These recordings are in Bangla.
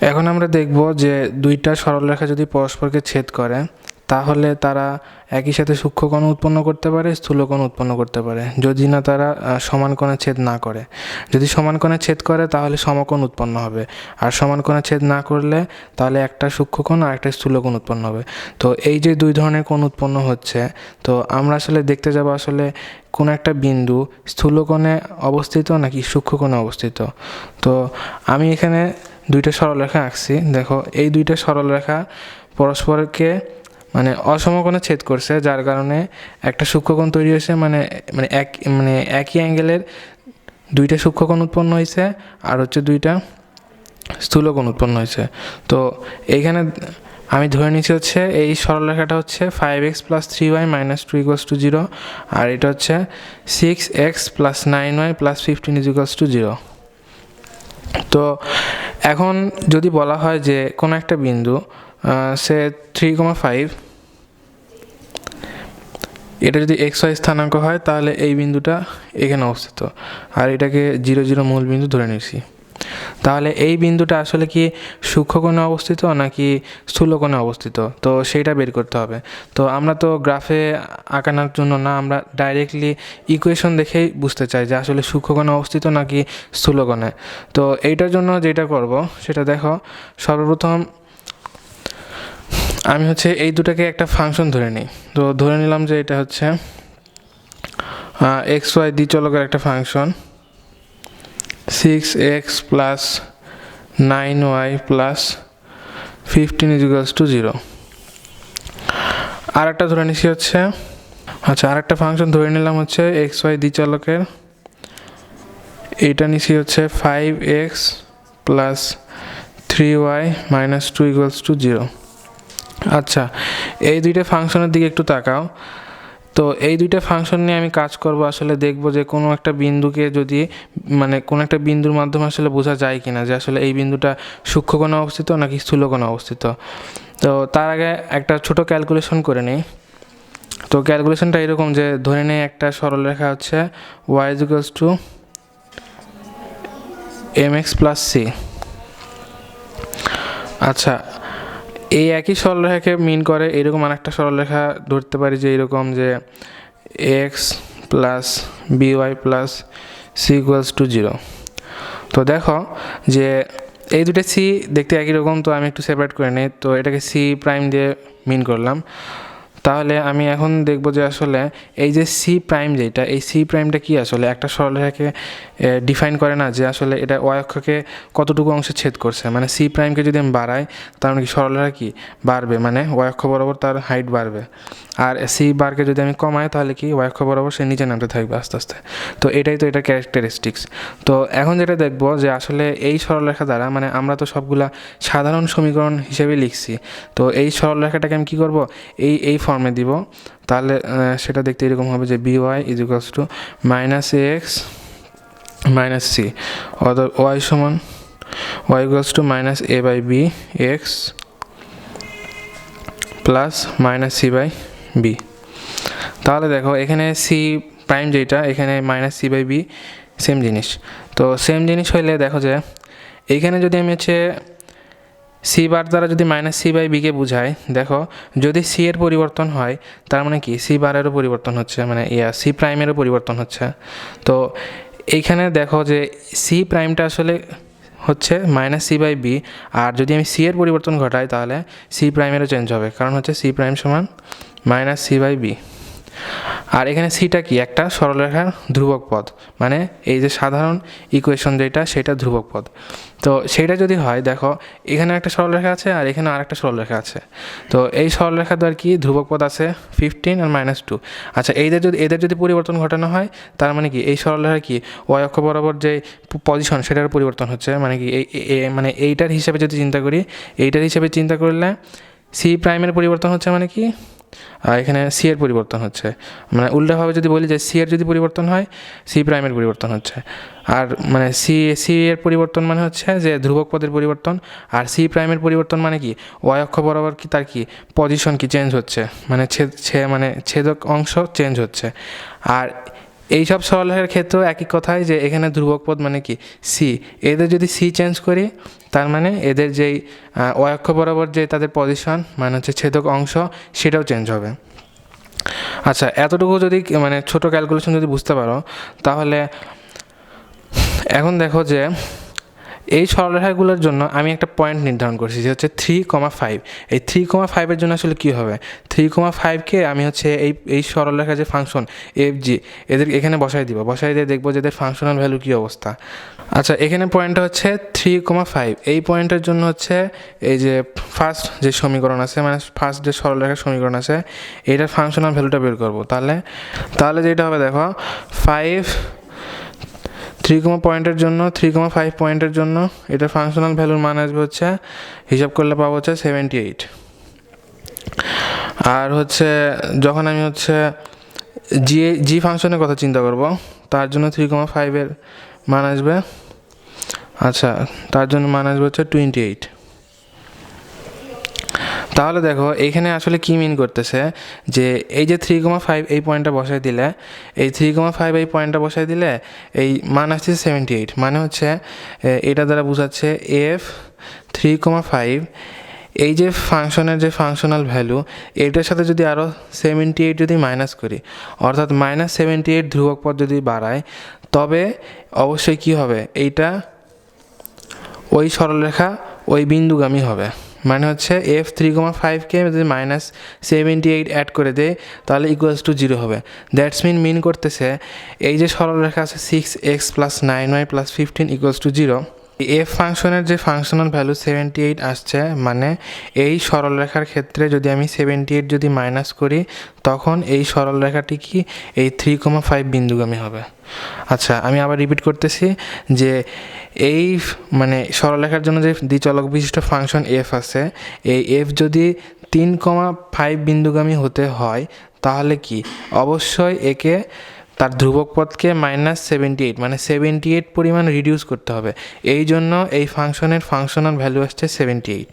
এখন আমরা দেখব যে দুইটা সরলরেখা যদি পরস্পরকে ছেদ করে তাহলে তারা একই সাথে সূক্ষ্মকোণ উৎপন্ন করতে পারে, স্থূলকোণ উৎপন্ন করতে পারে, যদি না তারা সমান কোণে ছেদ না করে। যদি সমান কোণে ছেদ করে তাহলে সমকোণ উৎপন্ন হবে, আর সমান কোণে ছেদ না করলে তাহলে একটা সূক্ষ্মকোণ আর একটা স্থূলকোণ উৎপন্ন হবে। তো এই যে দুই ধরনের কোণ উৎপন্ন হচ্ছে, তো আমরা আসলে দেখতে যাব আসলে কোন একটা বিন্দু স্থূলকোণে অবস্থিত নাকি সূক্ষ্মকোণে অবস্থিত। তো আমি এখানে দুইটা সরলরেখা আঁকছি। দেখো, এই দুইটা সরলরেখা পরস্পরকে মানে অসমকোণে ছেদ করছে, যার কারণে একটা সূক্ষ্মকোণ তৈরি হয়েছে। মানে একই অ্যাঙ্গেলের দুইটা সূক্ষ্মকোণ উৎপন্ন হয়েছে আর দুইটা স্থূলকোণ উৎপন্ন হয়েছে। তো এইখানে আমি ধরে নিচ্ছি হচ্ছে এই সরলরেখাটা হচ্ছে 5x + 3y - 2 = 0, আর এটা হচ্ছে 6x + 9y + 15 = 0। তো এখন যদি বলা হয় যে কোনো একটা বিন্দু সে 3,5, এটা যদি xy স্থানাঙ্ক হয় তাহলে এই বিন্দুটা এখানে অবস্থিত, আর এটাকে 0, 0 মূল বিন্দু ধরে নিয়েছি। তাহলে এই বিন্দুটা আসলে কি সূক্ষ্মকোণে অবস্থিত নাকি স্থূলকোণে অবস্থিত, তো সেইটা বের করতে হবে। তো আমরা তো গ্রাফে আঁকানোর জন্য না, আমরা ডাইরেক্টলি ইকুয়েশন দেখেই বুঝতে চাই যে আসলে সূক্ষ্মকোণে অবস্থিত নাকি স্থূলকোণে। তো এইটার জন্য যেটা করব সেটা দেখো, সর্বপ্রথম আমি হচ্ছে এই দুটাকে একটা ফাংশন ধরে নিই। তো ধরে নিলাম যে এটা হচ্ছে xy দ্বিচলকের একটা ফাংশন, 6x + 9y + 15 = 0। আর একটা ধরে নিচ্ছি হচ্ছে, আর একটা ফাংশন ধরে নিলাম হচ্ছে xy দ্বিচলকের, এইটা নিচ্ছি হচ্ছে 5x + 3y - 2 = 0। আচ্ছা, এই দুইটা ফাংশনের দিকে একটু তাকাও। তো এই দুইটা ফাংশন নিয়ে আমি কাজ করব, আসলে দেখব যে কোনো একটা বিন্দুকে যদি কোনো একটা বিন্দুর মাধ্যমে আসলে বোঝা যায় কিনা যে আসলে এই বিন্দুটা সূক্ষ্মকোণে অবস্থিত নাকি স্থূলকোণে অবস্থিত। তো তার আগে একটা ছোট ক্যালকুলেশন করে নিই। তো ক্যালকুলেশনটা এরকম যে ধরে নেই একটা সরলরেখা হচ্ছে y = mx + c। আচ্ছা, এই একই সরলরেখাকে মিন করে এরকম আরেকটা সরলরেখা ধরতে পারি যে এরকম যে x + by + c = 0। তো দেখো যে এই দুটো সি দেখতে একই রকম, তো আমি একটু সেপারেট করে নিই। তো এটাকে সি প্রাইম দিয়ে মিন করলাম। তাহলে আমি এখন দেখব যে আসলে এই যে সি প্রাইম, যেটা এই সি প্রাইমটা কি আসলে একটা সরলরেখাকে ডিফাইন করে না যে আসলে এটা y অক্ষকে কতটুকু অংশে ছেদ করছে। মানে সি প্রাইমকে যদি আমি বাড়াই তার মানে কি সরলরেখা কি বাড়বে, মানে y অক্ষ বরাবর তার হাইট বাড়বে। আর সি বারকে যদি আমি কমাই তাহলে কি y অক্ষ বরাবর সে নিচে নামতে থাকবে আস্তে আস্তে। তো এটাই তো এটার ক্যারেক্টারিস্টিক্স। তো এখন যেটা দেখব যে আসলে এই সরলরেখা দ্বারা, মানে আমরা তো সবগুলা সাধারণ সমীকরণ হিসেবে লিখছি, তো এই সরলরেখাটাকে আমি কী করব, এই ফর্মে দিব। তাহলে সেটা দেখতে এরকম হবে যে by = -ax - c, অর্থাৎ y = -a/b x + -c/b। তাহলে দেখো এখানে সি প্রাইম যেটা, এখানে -c/b সেম জিনিস। তো সেম জিনিস হইলে দেখো যে এইখানে যদি আমি হচ্ছে সি বার দ্বারা যদি -c/b-কে বোঝাই, দেখো যদি সি এর পরিবর্তন হয় তার মানে কি সি বারেরও পরিবর্তন হচ্ছে, মানে সি প্রাইমেরও পরিবর্তন হচ্ছে। তো এইখানে দেখো যে সি প্রাইমটা আসলে হচ্ছে -c/b, আর যদি আমি সি এর পরিবর্তন ঘটাই তাহলে সি প্রাইমেরও চেঞ্জ হবে, কারণ হচ্ছে সি প্রাইম সমান -c/b। আর এখানে সিটা কি একটা সরলরেখার ধ্রুবক পদ, মানে এই যে সাধারণ ইকুয়েশন যেটা সেটা ধ্রুবক পদ। তো সেইটা যদি হয়, দেখো এখানে একটা সরলরেখা আছে আর এখানে আরেকটা সরলরেখা আছে। তো এই সরলরেখা দ্বারা কি ধ্রুবক পদ আছে 15 আর -2। আচ্ছা, এদের যদি পরিবর্তন ঘটানো হয় তার মানে কি এই সরলরেখা কি y অক্ষ বরাবর যে পজিশন সেটার পরিবর্তন হচ্ছে, মানে কি মানে এইটার হিসাবে যদি চিন্তা করি, এইটার হিসাবে চিন্তা করলে সি প্রাইমের পরিবর্তন হচ্ছে, মানে কি এখানে সি এর পরিবর্তন হচ্ছে। মানে উল্টাভাবে যদি বলি যে সি এর যদি পরিবর্তন হয় সি প্রাইমের পরিবর্তন হচ্ছে। আর মানে সি এর পরিবর্তন মানে হচ্ছে যে ধ্রুবক পদের পরিবর্তন, আর সি প্রাইমের পরিবর্তন মানে কি y অক্ষ বরাবর কি তার কি পজিশন কি চেঞ্জ হচ্ছে, মানে ছেদক অংশ চেঞ্জ হচ্ছে। আর এইসব সরলরেখার ক্ষেত্রেও একই কথাই যে এখানে ধ্রুবক পদ মানে কি সি, এদের যদি সি চেঞ্জ করি তার মানে এদের যেই ওয়াই অক্ষ বরাবর যে তাদের পজিশন মানে হচ্ছে ছেদক অংশ সেটাও চেঞ্জ হবে। আচ্ছা, এতটুকু যদি মানে ছোট ক্যালকুলেশন যদি বুঝতে পারো, তাহলে এখন দেখো যে এই সরলরেখাগুলোর জন্য আমি একটা পয়েন্ট নির্ধারণ করছি যে হচ্ছে 3,5। এই 3,5-এর জন্য আসলে কী হবে, 3,5কে আমি হচ্ছে এই সরলরেখার যে ফাংশন এফ জি এদের এখানে বসাই দিয়ে দেখবো যে এদের ফাংশনাল ভ্যালু কী অবস্থা। আচ্ছা, এখানে পয়েন্টটা হচ্ছে 3,5। এই পয়েন্টের জন্য হচ্ছে এই যে ফার্স্ট যে সমীকরণ আছে মানে ফার্স্ট যে সরলরেখার সমীকরণ আছে এইটার ফাংশনাল ভ্যালুটা বের করবো। তাহলে যেটা হবে দেখো 3,5 পয়েন্টের জন্য এটা ফাংশনাল ভ্যালুর মান আসবে হচ্ছে, হিসাব করলে পাবো হচ্ছে 78। আর হচ্ছে যখন আমি হচ্ছে জি ফাংশনের কথা চিন্তা করব তার জন্য 3,5-এর মান আসবে, আচ্ছা তার জন্য মান আসবে হচ্ছে 28। তাহলে দেখো এইখানে আসলে কি মিন করতেছে যে এই যে 3,5 এই পয়েন্টটা বসাই দিলে, এই 3,5 এই পয়েন্টটা বসাই দিলে এই মান আসছে 78, মানে হচ্ছে এটা দ্বারা বোঝাচ্ছে এফ 3,5 এই যে ফাংশনের যে ফাংশনাল ভ্যালু এটার সাথে যদি আরও 78 যদি মাইনাস করি, অর্থাৎ -78 ধ্রুবক পদ যদি বাড়ায়, তবে অবশ্যই কি হবে, এইটা ওই সরলরেখা ওই বিন্দুগামী হবে। মানে হচ্ছে এফ 3,5কে যদি -78 অ্যাড করে দেয় তাহলে ইকুয়ালস টু 0 হবে। দ্যাটস মিন করতেছে এই যে সরলরেখা আছে 6x + 9y + 15 = 0, এফ ফাংশনের যে ফাংশনাল ভ্যালু 78 আসছে, মানে এই সরলরেখার ক্ষেত্রে যদি আমি 78 যদি মাইনাস করি তখন এই সরলরেখাটি কি এই 3,5 বিন্দুগামী হবে। আচ্ছা, আমি আবার রিপিট করতেছি যে এই মানে সরলরেখার জন্য যে দ্বিচলক বিশিষ্ট ফাংশন এফ আছে, এই এফ যদি 3,5 বিন্দুগামী হতে হয় তাহলে কি অবশ্যই একে তার ধ্রুবক পদকে -78 মানে 78 পরিমাণ রিডিউস করতে হবে। এই জন্য এই ফাংশনের ফাংশনাল ভ্যালু আসছে 78।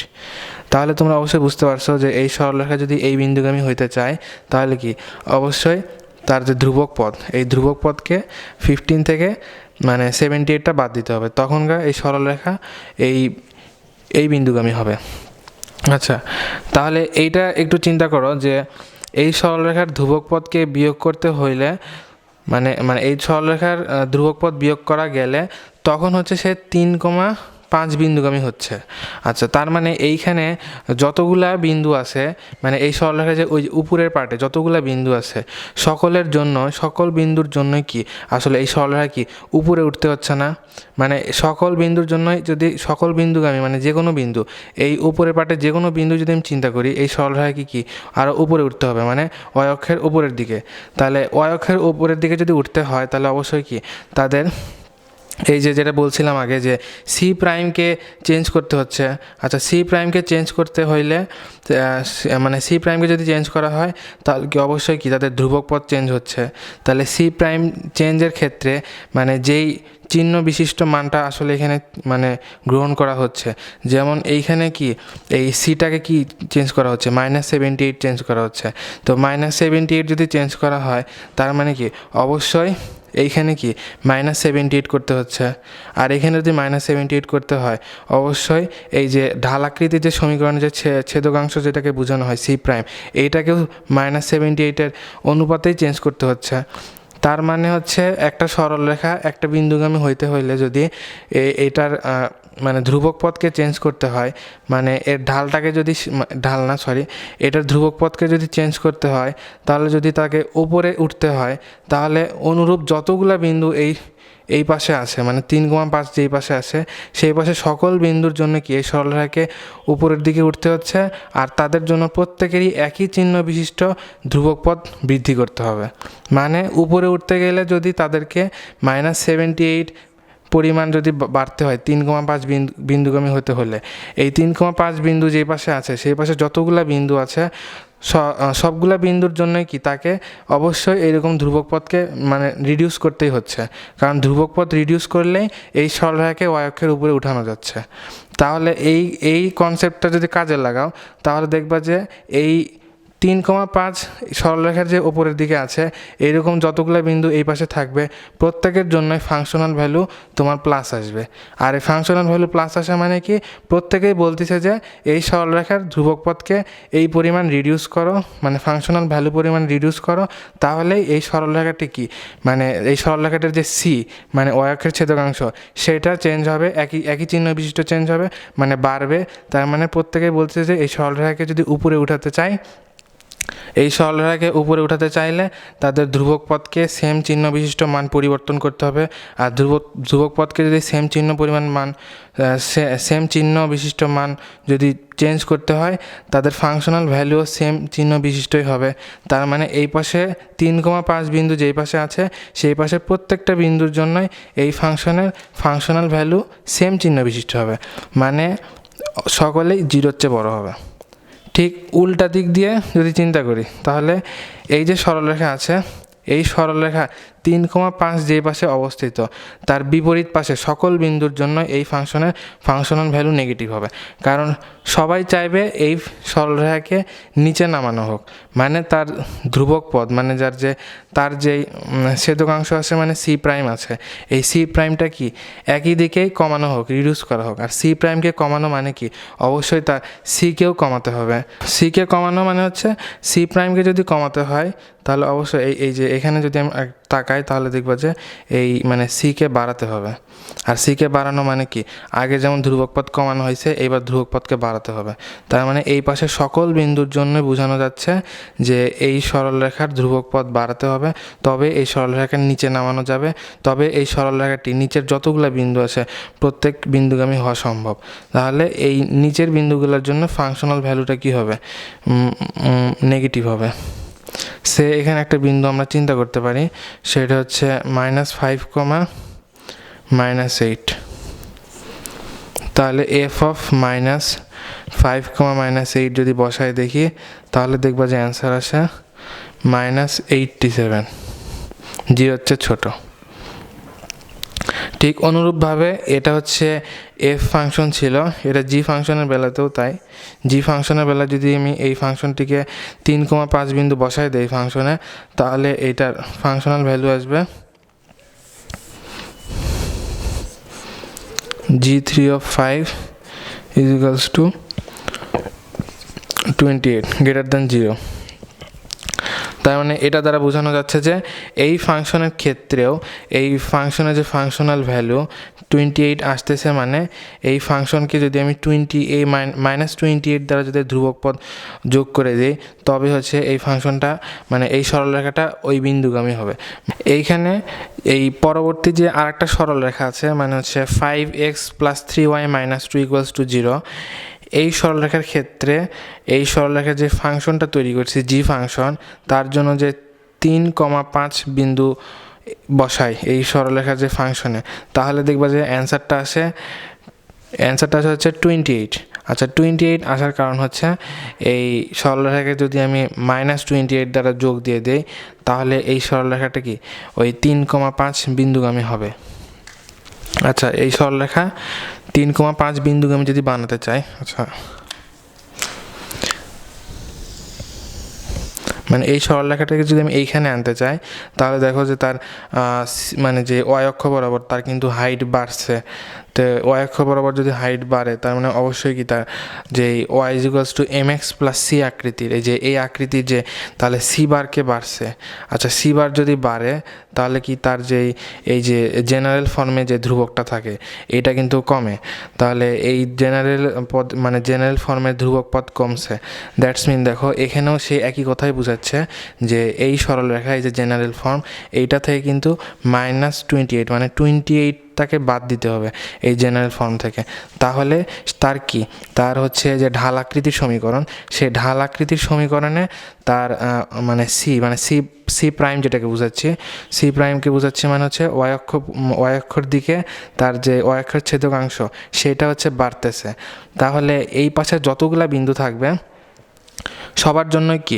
তাহলে তোমরা অবশ্যই বুঝতে পারছো যে এই সরলরেখা যদি এই বিন্দুগামী হইতে চায় তাহলে কি অবশ্যই তার যে ধ্রুবক পদ এই ধ্রুবক পদকে 15 থেকে মানে 78টা বাদ দিতে হবে, তখনকার এই সরলরেখা এই বিন্দুগামী হবে। আচ্ছা, তাহলে এইটা একটু চিন্তা করো যে এই সরলরেখার ধ্রুবক পদকে বিয়োগ করতে হইলে মানে এই সরলরেখার ধ্রুবক পদ বিয়োগ করা গেলে তখন হচ্ছে সে 3,5 বিন্দুগামী হচ্ছে। আচ্ছা, তার মানে এইখানে যতগুলা বিন্দু আছে মানে এই সরলরেখার যে ওই উপরের পার্টে যতগুলা বিন্দু আছে সকল বিন্দুর জন্যই কি আসলে এই সরলরেখা কি উপরে উঠতে হচ্ছে না, মানে সকল বিন্দুর জন্যই যদি সকল বিন্দুগামী মানে যে কোনো বিন্দু এই উপরের পার্টে যে কোনো বিন্দু যদি আমি চিন্তা করি এই সরলরেখা কি আরও উপরে উঠতে হবে, মানে ওয়াই অক্ষের উপরের দিকে। তাহলে ওয়াই অক্ষের উপরের দিকে যদি উঠতে হয় তাহলে অবশ্যই কি তাদের এই যেটা বলছিলাম আগে যে সি প্রাইমকে চেঞ্জ করতে হচ্ছে। আচ্ছা, সি প্রাইমকে চেঞ্জ করতে হইলে মানে সি প্রাইমকে যদি চেঞ্জ করা হয় তাহলে কি অবশ্যই কি তাদের ধ্রুবক পদ চেঞ্জ হচ্ছে। তাহলে সি প্রাইম চেঞ্জের ক্ষেত্রে মানে যেই চিহ্ন বিশিষ্ট মানটা আসলে এখানে মানে গ্রহণ করা হচ্ছে, যেমন এইখানে কি এই সিটাকে কি চেঞ্জ করা হচ্ছে -78 চেঞ্জ করা হচ্ছে। তো -78 যদি চেঞ্জ করা হয় তার মানে কি অবশ্যই এইখানে কি -78 করতে হচ্ছে, আর এখানে যদি -78 করতে হয় অবশ্যই এই যে ঢালাকৃতির যে সমীকরণের যে ছেদকাংশ যেটাকে বোঝানো হয় সি প্রাইম এইটাকেও -78-এর অনুপাতেই চেঞ্জ করতে হচ্ছে। তার মানে হচ্ছে একটা সরলরেখা একটা বিন্দুগামী হইতে হইলে যদি এটার মানে ধ্রুবক পদকে চেঞ্জ করতে হয়, মানে এর ঢালটাকে যদি এটার ধ্রুবক পদকে যদি চেঞ্জ করতে হয় তাহলে যদি তাকে উপরে উঠতে হয় তাহলে অনুরূপ যতগুলা বিন্দু এই পাশে আছে মানে 3,5 যেই পাশে আছে সেই পাশে সকল বিন্দুর জন্য কি এই সরলরেখাকে উপরের দিকে উঠতে হচ্ছে, আর তাদের জন্য প্রত্যেকেরই একই চিহ্ন বিশিষ্ট ধ্রুবক পদ বৃদ্ধি করতে হবে। মানে উপরে উঠতে গেলে যদি তাদেরকে -78 পরিমাণ যদি বাড়তে হয় 3,5 বিন্দুগামী হতে হলে, এই 3,5 বিন্দু যেই পাশে আছে সেই পাশে যতগুলা বিন্দু আছে সবগুলা বিন্দুর জন্যই কি তাকে অবশ্যই এইরকম ধ্রুবক পদকে মানে রিডিউস করতেই হচ্ছে, কারণ ধ্রুবক পদ রিডিউস করলেই এই সরলরেখাকে ওয়াই অক্ষের উপরে উঠানো যাচ্ছে। তাহলে এই কনসেপ্টটা যদি কাজে লাগাও তাহলে দেখবা যে এই 3,5 সরলরেখার যে উপরের দিকে আছে এইরকম যতগুলো বিন্দু এই পাশে থাকবে প্রত্যেকের জন্যই ফাংশনাল ভ্যালু তোমার প্লাস আসবে। আর এই ফাংশনাল ভ্যালু প্লাস আসা মানে কি, প্রত্যেকেই বলতেছে যে এই সরলরেখার ধ্রুবক পথকে এই পরিমাণ রিডিউস করো, মানে ফাংশনাল ভ্যালু পরিমাণ রিডিউস করো, তাহলেই এই সরলরেখাটি কি, মানে এই সরলরেখাটার যে সি মানে ওয়াই অক্ষের ছেদকাংশ সেটা চেঞ্জ হবে, একই চিহ্ন বিশিষ্ট চেঞ্জ হবে, মানে বাড়বে। তার মানে প্রত্যেকেই বলছে যে এই সরলরেখাকে যদি উপরে উঠাতে চাই, এই সরলরেখাকে উপরে উঠাতে চাইলে তাদের ধ্রুবক পথকে সেম চিহ্ন বিশিষ্ট মান পরিবর্তন করতে হবে। আর ধ্রুবক পথকে যদি সেম চিহ্ন পরিমাণ মান সেম চিহ্ন বিশিষ্ট মান যদি চেঞ্জ করতে হয়, তাদের ফাংশনাল ভ্যালুও সেম চিহ্ন বিশিষ্টই হবে। তার মানে এই পাশে 3,5 বিন্দু যেই পাশে আছে সেই পাশে প্রত্যেকটা বিন্দুর জন্যই এই ফাংশনাল ভ্যালু সেম চিহ্ন বিশিষ্ট হবে, মানে সকলেই 0-র চেয়ে বড় হবে। ঠিক উল্টা দিক দিয়ে যদি চিন্তা করি, তাহলে এই যে সরলরেখা আছে, এই সরলরেখা 3,5 যেই পাশে অবস্থিত তার বিপরীত পাশে সকল বিন্দুর জন্য এই ফাংশনাল ভ্যালু নেগেটিভ হবে। কারণ সবাই চাইবে এই সরলরেখাকে নিচে নামানো হোক, মানে তার ধ্রুবক পদ মানে তার যেই ছেদকাংশ আছে মানে সি প্রাইম আছে, এই সি প্রাইমটা কি একই দিকেই কমানো হোক, রিডিউস করা হোক। আর সি প্রাইমকে কমানো মানে কি, অবশ্যই তার সিকেও কমাতে হবে। সিকে কমানো মানে হচ্ছে সি প্রাইমকে যদি কমাতে হয় তাহলে অবশ্যই এই যে এখানে যদি আমি তাকাই তাহলে দেখব যে এই মানে সিকে বাড়াতে হবে। আর সিকে বাড়ানো মানে কি, আগে যেমন ধ্রুবক পথ কমানো হয়েছে এইবার ধ্রুবক পথকে বাড়াতে হবে। তার মানে এই পাশে সকল বিন্দুর জন্য বোঝানো যাচ্ছে যে এই সরলরেখার ধ্রুবক পথ বাড়াতে হবে, তবে এই সরলরেখার নিচে নামানো যাবে, তবে এই সরলরেখাটি নিচের যতগুলো বিন্দু আছে প্রত্যেক বিন্দুগামী হওয়া সম্ভব। তাহলে এই নিচের বিন্দুগুলোর জন্য ফাংশনাল ভ্যালুটা কি হবে, নেগেটিভ হবে। সে এখানে একটা বিন্দু আমরা চিন্তা করতে পারি, সেটা হচ্ছে -5, -8। তাহলে এফ অফ -5, -8 যদি বসায় দেখি তাহলে দেখবা যে অ্যান্সার আসে -87, 0-র চেয়ে ছোট। ঠিক অনুরূপভাবে এটা হচ্ছে এফ ফাংশন ছিল, এটা জি ফাংশনের বেলাতেও তাই। জি ফাংশনের বেলা যদি আমি এই ফাংশনটিকে 3,5 বিন্দু বসায় দেই ফাংশনে, তাহলে এইটার ফাংশনাল ভ্যালু আসবে g3 of 5 is equals to 28 greater than 0। তার মানে এটা দ্বারা বোঝানো যাচ্ছে যে এই ফাংশনের ক্ষেত্রেও এই ফাংশনের যে ফাংশনাল ভ্যালু 28 আসতেছে, মানে এই ফাংশনকে যদি আমি -28 দ্বারা যদি ধ্রুবক পদ যোগ করে দিই তবে হচ্ছে এই ফাংশনটা মানে এই সরলরেখাটা ওই বিন্দুগামী হবে। এইখানে এই পরবর্তী যে আরেকটা সরলরেখা আছে মানে হচ্ছে 5x + 3y - 2 = 0, এই সরলরেখার ক্ষেত্রে এই সরলরেখার যে ফাংশনটা তৈরি করছি জি ফাংশন, তার জন্য যে 3,5 বিন্দু বসাই এই সরলরেখার যে ফাংশনে, তাহলে দেখবা যে অ্যান্সারটা আসে হচ্ছে 28। আচ্ছা, 28 আসার কারণ হচ্ছে এই সরলরেখাকে যদি আমি -28 দ্বারা যোগ দিয়ে দেই তাহলে এই সরলরেখাটা কি ওই 3,5 বিন্দুগামী হবে। আচ্ছা, এই সরলরেখা 3,5 বিন্দুগামী যদি বানাতে চাই, আচ্ছা মানে এই সরলরেখাটাকে যদি আমি এইখানে আনতে চাই তাহলে দেখো যে তার মানে যে ওয়াই অক্ষ বরাবর তার কিন্তু হাইট বাড়ছে। তো ওয়াই অক্ষ বরাবর যদি হাইট বাড়ে তার মানে অবশ্যই কি তার যে y = mx + c আকৃতির এই আকৃতির যে তাহলে সি বারকে বাড়ছে। আচ্ছা, সি বার যদি বাড়ে তাহলে কি তার এই যে জেনারেল ফর্মে যে ধ্রুবকটা থাকে এটা কিন্তু কমে। তাহলে এই জেনারেল ফর্মের ধ্রুবক পদ কমছে। দ্যাটস মিন দেখো এখানেও সেই একই কথাই বোঝাচ্ছে যে এই সরলরেখা এই যে জেনারেল ফর্ম এইটা থেকে কিন্তু -28 মানে 28টাকে বাদ দিতে হবে এই জেনারেল ফর্ম থেকে। তাহলে তার হচ্ছে যে ঢাল আকৃতির সমীকরণ, সেই ঢাল আকৃতির সমীকরণে তার সি প্রাইম যেটাকে বোঝাচ্ছি, সি প্রাইমকে বোঝাচ্ছি মানে হচ্ছে ওয়াই অক্ষর দিকে তার যে ওয়াই অক্ষর ছেদকাংশ সেটা হচ্ছে বাড়তেছে। তাহলে এই পাশে যতগুলা বিন্দু থাকবে সবার জন্য কি,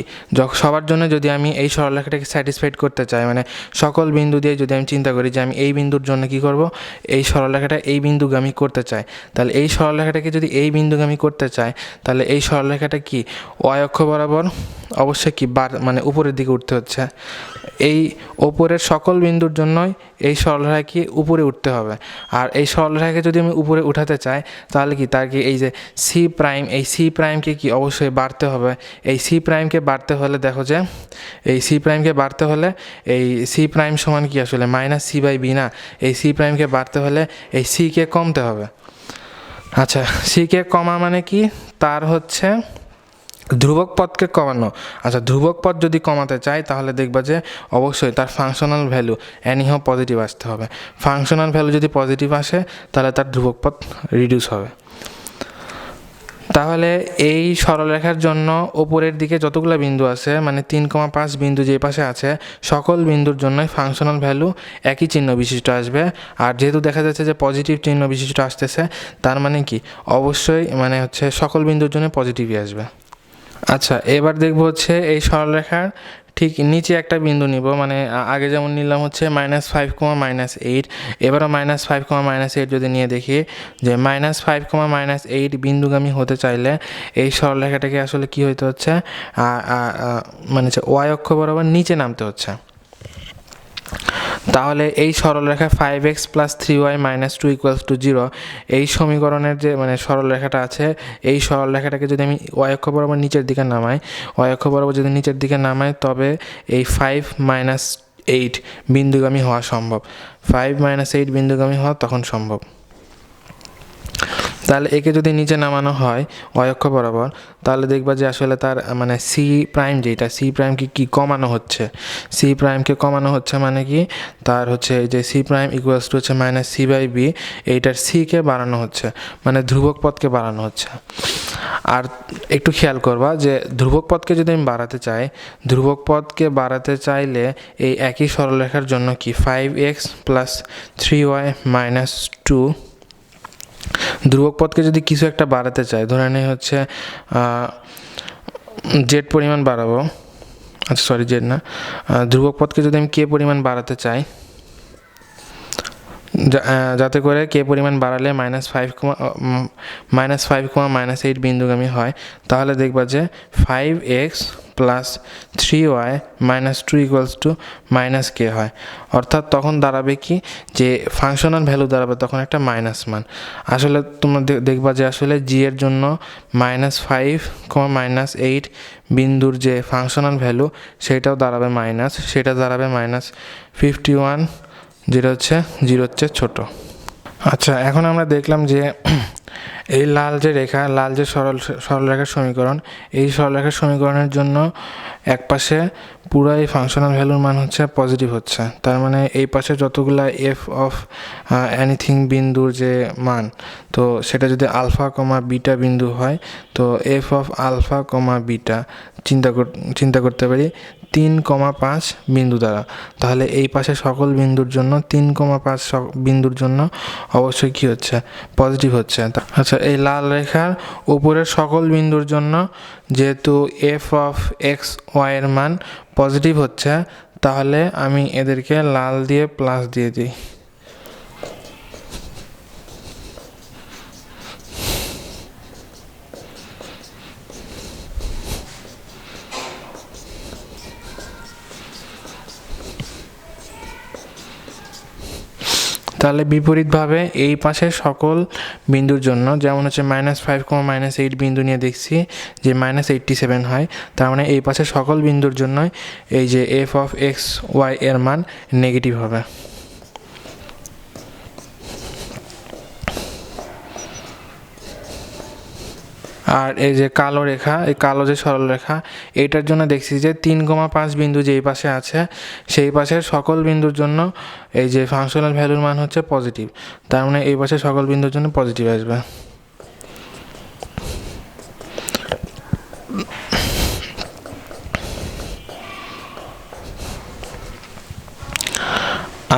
সবার জন্য যদি আমি এই সরলরেখাটাকে স্যাটিসফাইড করতে চাই, মানে সকল বিন্দু দিয়ে যদি আমি চিন্তা করি যে আমি এই বিন্দুর জন্য কি করব, এই সরলরেখাটা এই বিন্দুগামী করতে চাই, তাহলে এই সরলরেখাটাকে যদি এই বিন্দুগামী করতে চাই, তাহলে এই সরলরেখাটা কি ওয়াই অক্ষ বরাবর অবশ্যই কি মানে উপরের দিকে উঠতে হচ্ছে। এই ওপরের সকল বিন্দুর জন্যই এই সরলরেখাকে উপরে উঠতে হবে। আর এই সরলরেখাকে যদি আমি উপরে উঠাতে চাই, তাহলে কি তার কি এই যে সি প্রাইম, এই সি প্রাইমকে কি অবশ্যই বাড়তে হবে। এই সি প্রাইমকে বাড়তে হলে দেখো যে এই সি প্রাইমকে বাড়তে হলে এই সি প্রাইম সমান কি আসলে মাইনাস সি বাই বি না, এই সি প্রাইমকে বাড়তে হলে এই সিকে কমতে হবে। আচ্ছা, সিকে কমা মানে কি, তার হচ্ছে ধ্রুবক পদকে কমানো। আচ্ছা, ধ্রুবক পদ যদি কমাতে চাই তাহলে দেখবা যে অবশ্যই তার ফাংশনাল ভ্যালু এনিহাও পজিটিভ আসতে হবে। ফাংশনাল ভ্যালু যদি পজিটিভ আসে তাহলে তার ধ্রুবক পদ রিডিউস হবে। তাহলে এই সরলরেখার জন্য ওপরের দিকে যতগুলো বিন্দু আছে, মানে 3,5 বিন্দু যে পাশে আছে, সকল বিন্দুর জন্যই ফাংশনাল ভ্যালু একই চিহ্ন বিশিষ্ট আসবে। আর যেহেতু দেখা যাচ্ছে যে পজিটিভ চিহ্ন বিশিষ্ট আসতেছে, তার মানে কি অবশ্যই মানে হচ্ছে সকল বিন্দুর জন্য পজিটিভই আসবে। আচ্ছা, এবার দেখবো হচ্ছে এই সরলরেখার ঠিক নিচে একটা বিন্দু নিব, মানে আগে যেমন নিলাম হচ্ছে -5,-8, এবারও -5,-8 যদি নিয়ে দেখি যে -5,-8 বিন্দুগামী হতে চাইলে এই সরলরেখাটাকে আসলে কি হইতে হচ্ছে, মানে ওয়াই অক্ষ বরাবর নিচে নামতে হচ্ছে। তাহলে এই সরলরেখা 5x + 3y - 2 = 0 এই সমীকরণের যে মানে সরলরেখাটা আছে, এই সরলরেখাটাকে যদি আমি y অক্ষ বরাবর নিচের দিকে নামাই, y অক্ষ বরাবর যদি নিচের দিকে নামাই, তবে এই 5 - 8 বিন্দুগামী হওয়া সম্ভব। 5 - 8 বিন্দুগামী হওয়া তখন সম্ভব। তাহলে একে যদি নিচে নামানো হয় y অক্ষ বরাবর, তাহলে দেখবা যে আসলে তার মানে সি প্রাইম যেটা, সি প্রাইমকে কি কমানো হচ্ছে, সি প্রাইমকে কমানো হচ্ছে মানে কি তার হচ্ছে যে সি প্রাইম ইকুয়ালস টু হচ্ছে -c/b, এইটার সিকে বাড়ানো হচ্ছে, মানে ধ্রুবক পদকে বাড়ানো হচ্ছে। আর একটু খেয়াল করবা যে ধ্রুবক পদকে যদি আমি বাড়াতে চাই, ধ্রুবক পদকে বাড়াতে চাইলে এই একই সরলরেখার জন্য কি 5x + 3y - 2 ধ্রুবক পদকে যদি কিছু একটা বাড়াতে চাই, ধরে নেই হচ্ছে জেড পরিমাণ বাড়াবো, আচ্ছা সরি জেড না, ধ্রুবক পদকে যদি আমি কে পরিমাণ বাড়াতে চাই, যাতে করে কে পরিমাণ বাড়ালে -5, বিন্দুগামী হয়, তাহলে দেখবা যে 5x + 3y - 2 = -k হয়। অর্থাৎ তখন দাঁড়াবে কি যে ফাংশনাল ভ্যালু দাঁড়াবে তখন একটা মাইনাস মান। আসলে তোমরা দেখবা যে আসলে জি এর জন্য -5, -8 বিন্দুর যে ফাংশনাল ভ্যালু সেটাও দাঁড়াবে মাইনাস, সেটা দাঁড়াবে -51, যেটা হচ্ছে 0 হচ্ছে ছোট। আচ্ছা, এখন আমরা দেখলাম যে এই লাল যে রেখা, লাল যে সরলরেখার সমীকরণ, এই সরলরেখার সমীকরণের জন্য এক পাশে পুরো এই ফাংশনাল ভ্যালুর মান হচ্ছে পজিটিভ হচ্ছে, তার মানে এই পাশে যতগুলা এফ অফ এনিথিং বিন্দুর যে মান, তো সেটা যদি আলফা কমা বিটা বিন্দু হয়, তো F of alpha comma beta চিন্তা করতে পারি 3,5 বিন্দু দ্বারা। তাহলে এই পাশে সকল বিন্দুর জন্য 3,5 বিন্দুর জন্য অবশ্যই কী হচ্ছে, পজিটিভ হচ্ছে। আচ্ছা, এই লাল রেখার উপরের সকল বিন্দুর জন্য যেহেতু এফ অফ এক্স ওয়াই এর মান পজিটিভ হচ্ছে, তাহলে আমি এদেরকে লাল দিয়ে প্লাস দিয়ে দিই। তাহলে বিপরীতভাবে এই পাশে সকল বিন্দুর জন্য, যেমন হচ্ছে -5, -8 বিন্দু নিয়ে দেখছি যে -87 হয়, তার মানে এই পাশে সকল বিন্দুর জন্যই এই যে এফ অফ এক্স ওয়াই এর মান নেগেটিভ হবে। আর এই যে কালো রেখা, এই কালো যে সরল রেখা, এইটার জন্য দেখছি যে 3,5 বিন্দু যেই পাশে আছে সেই পাশের সকল বিন্দুর জন্য এই যে ফাংশনাল ভ্যালুর মান হচ্ছে পজিটিভ, তার মানে এই পাশে সকল বিন্দুর জন্য পজিটিভ আসবে।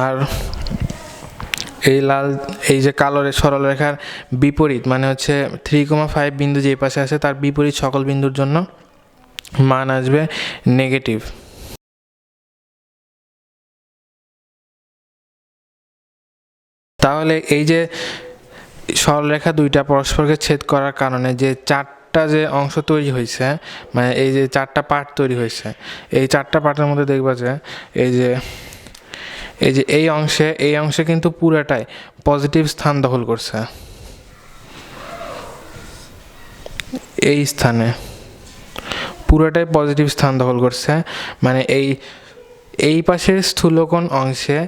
আর এই যে কালো সরল রেখার বিপরীত মানে হচ্ছে 3,5 বিন্দু যে পাশে আছে তার বিপরীত সকল বিন্দুর জন্য মান আসবে নেগেটিভ। তাহলে এই যে সরলরেখা দুইটা পরস্পরকে ছেদ করার কারণে যে চারটা যে অংশ তৈরি হয়েছে, মানে এই যে চারটা পার্ট তৈরি হয়েছে, এই চারটা পার্টের মধ্যে দেখবা যে এই যে এই অংশে কিন্তু পুরাটাই পজিটিভ স্থান দখল করছে। এই স্থানে পুরোটাই পজিটিভ স্থান দখল করছে, মানে এই পাশের স্থূলকোণ অংশে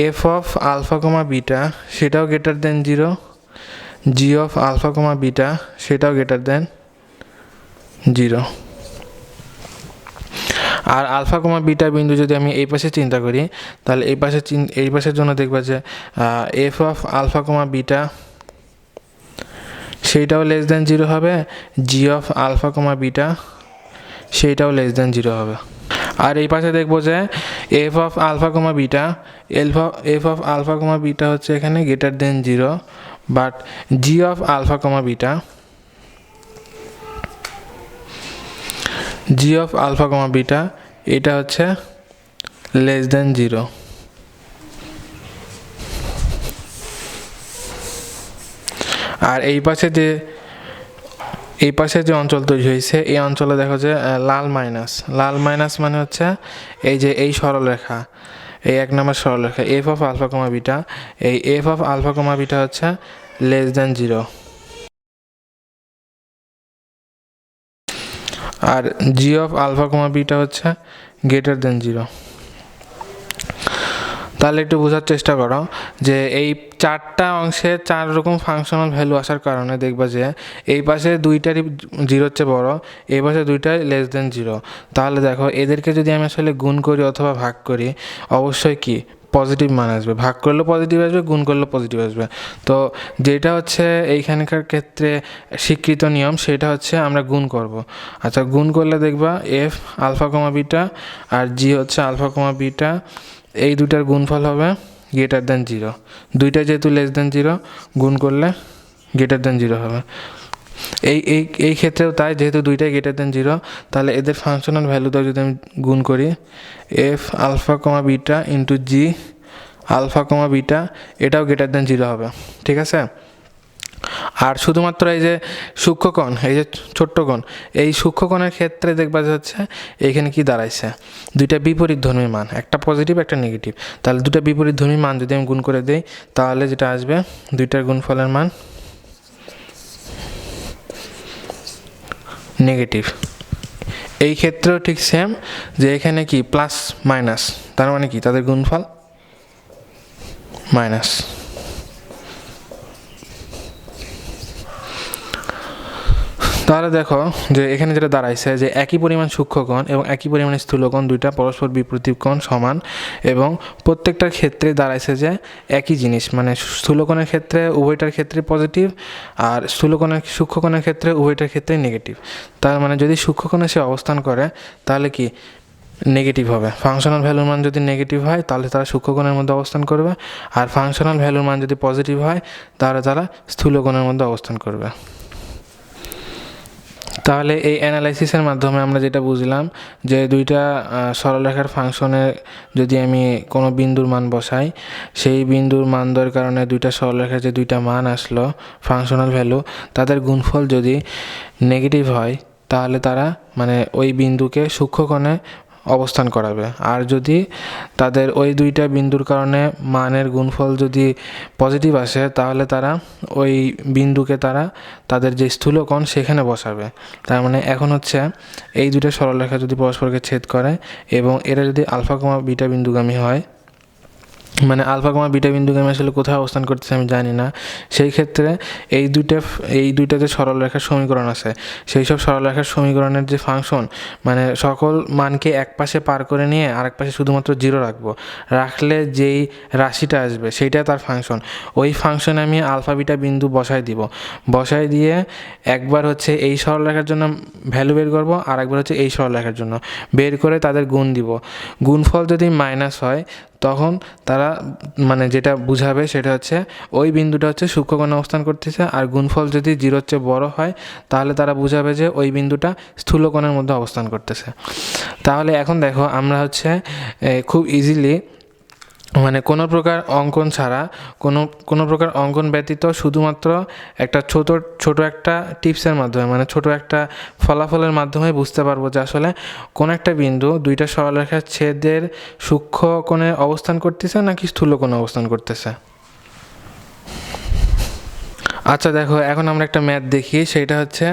F of alpha comma beta সেটাও greater than 0, G of alpha comma beta সেটাও গ্রেটার দেন 0। আর আলফা কমা বিটা বিন্দু যদি আমি এই পাশে চিন্তা করি, তাহলে এই পাশের জন্য দেখবা যে F of alpha comma beta সেইটাও লেস দেন 0 হবে, G of alpha comma beta সেইটাও লেস দেন 0 হবে। আর এই পাশে দেখবো যে F of alpha comma beta F of alpha comma beta হচ্ছে এখানে greater than 0, but G of alpha comma beta এটা হচ্ছে লেস দেন 0। আর এই পাশে যে অঞ্চল তৈরি হয়েছে, এই অঞ্চলে দেখো যে লাল মাইনাস মানে হচ্ছে এই যে এই সরলরেখা, এই 1 নম্বর সরলরেখা F of alpha comma beta, এই F of alpha comma beta হচ্ছে লেস দেন 0। আর জি অফ আলফা কমা বিটা হচ্ছে গ্রেটার দেন 0। তাহলে একটু বোঝার চেষ্টা করো যে এই চারটা অংশে 4 রকম ফাংশনাল ভ্যালু আসার কারণে দেখবা যে এই পাশে দুইটারই 0 চেয়ে বড়, এই পাশে দুইটাই লেস দেন 0। তাহলে দেখো এদেরকে যদি আমি আসলে গুণ করি অথবা ভাগ করি, অবশ্যই কি পজিটিভ মান আসবে, ভাগ করলেও পজিটিভ আসবে, গুণ করলেও পজিটিভ আসবে। তো যেটা হচ্ছে এইখানকার ক্ষেত্রে স্বীকৃত নিয়ম সেটা হচ্ছে আমরা গুণ করব। আচ্ছা, গুণ করলে দেখবা এফ আলফা কমা বিটা আর জি হচ্ছে আলফা কমা বিটা, এই দুটার গুণফল হবে গ্রেটার দেন 0। দুইটা যেহেতু লেস দেন 0, গুণ করলে গ্রেটার দেন 0 হবে। এই ক্ষেত্রেও তাই, যেহেতু দুইটাই গ্রেটার দেন 0, তাহলে এদের ফাংশনাল ভ্যালুটা যদি আমি গুণ করি, F alpha comma beta into G alpha comma beta এটাও গ্রেটার দেন 0 হবে। ঠিক আছে। আর শুধুমাত্র এই যে সূক্ষ্মকোণ, এই যে ছোট্ট কোণ, এই সূক্ষ্মকোণের ক্ষেত্রে দেখবা যে হচ্ছে এইখানে কি দাঁড়াইছে, দুইটা বিপরীতধর্মী মান, একটা পজিটিভ একটা নেগেটিভ। তাহলে দুটা বিপরীতধর্মী মান যদি আমি গুণ করে দিই, তাহলে যেটা আসবে দুইটার গুণফলের মান নেগেটিভ। এই ক্ষেত্রেও ঠিক সেম, যে এখানে কি প্লাস মাইনাস, তার মানে কি তাদের গুণফল মাইনাস। তাহলে দেখো যে এখানে যেটা দাঁড়াইছে যে একই পরিমাণ সূক্ষ্মকোণ এবং একই পরিমাণ স্থূলকোণ দুইটা পরস্পর বিপরীত কোণ সমান, এবং প্রত্যেকটার ক্ষেত্রে দাঁড়াইছে যে একই জিনিস, মানে স্থূলকোণের ক্ষেত্রে উভয়টার ক্ষেত্রে পজিটিভ, আর সূক্ষ্মকোণের ক্ষেত্রে উভয়টার ক্ষেত্রে নেগেটিভ। তার মানে যদি সূক্ষ্মকোণে সে অবস্থান করে তাহলে কি নেগেটিভ হবে। ফাংশনাল ভ্যালুর মান যদি নেগেটিভ হয় তাহলে তারা সূক্ষ্মকোণের মধ্যে অবস্থান করবে, আর ফাংশনাল ভ্যালুর মান যদি পজিটিভ হয় তাহলে তারা স্থূলকোণের মধ্যে অবস্থান করবে। তাহলে এই অ্যানালাইসিসের মাধ্যমে আমরা যেটা বুঝলাম যে দুইটা সরলরেখার ফাংশনে যদি আমি কোনো বিন্দুর মান বসাই, সেই বিন্দুর মান দেওয়ার কারণে দুইটা সরলরেখার যে দুইটা মান আসলো ফাংশনাল ভ্যালু, তাদের গুণফল যদি নেগেটিভ হয় তাহলে তারা মানে ওই বিন্দুকে সূক্ষ্মকোণে অবস্থান করাবে। আর যদি তাদের ওই দুইটা বিন্দুর কারণে মানের গুণফল যদি পজিটিভ আসে তাহলে তারা ওই বিন্দুকে তাদের যে স্থূলকোণ সেখানে বসাবে। তার মানে এখন হচ্ছে এই দুটো সরলরেখা যদি পরস্পরকে ছেদ করে এবং এরা যদি আলফা কমা বিটা বিন্দুগামী হয়, মানে আলফা কমা বিটা বিন্দুগামী আসলে কোথায় অবস্থান করতেছে আমি জানি না, সেই ক্ষেত্রে এই দুইটা যে সরলরেখার সমীকরণ আছে সেই সব সরলরেখার সমীকরণের যে ফাংশন, মানে সকল মানকে এক পাশে পার করে নিয়ে আরেক পাশে শুধুমাত্র 0 রাখলে যেই রাশিটা আসবে সেইটা তার ফাংশন। ওই ফাংশনে আমি আলফা বিটা বিন্দু বসাই দিয়ে একবার হচ্ছে এই সরলরেখার জন্য ভ্যালু বের করব, আর একবার হচ্ছে এই সরলরেখার জন্য বের করে তাদের গুণ দিব। গুণফল যদি মাইনাস হয় তখন তারা মানে যেটা বুঝাবে সেটা হচ্ছে ওই বিন্দুটা হচ্ছে সূক্ষ্মকোণে অবস্থান করতেছে, আর গুণফল যদি 0-র চেয়ে বড় হয় তাহলে তারা বুঝাবে যে ওই বিন্দুটা স্থূলকোণের মধ্যে অবস্থান করতেছে। তাহলে এখন দেখো আমরা হচ্ছে খুব ইজিলি মানে কোনো প্রকার অঙ্কন ছাড়া, কোনো প্রকার অঙ্কন ব্যতীত শুধুমাত্র একটা ছোট একটা টিপসের মাধ্যমে, মানে ছোট একটা ফলাফলের মাধ্যমে বুঝতে পারবো যে আসলে কোন একটা বিন্দু দুইটা সরলরেখার ছেদের সূক্ষ্ম কোণে অবস্থান করতেছে নাকি স্থূল কোণে অবস্থান করতেছে। আচ্ছা দেখো, এখন আমরা একটা ম্যাথ দেখি, সেটা হচ্ছে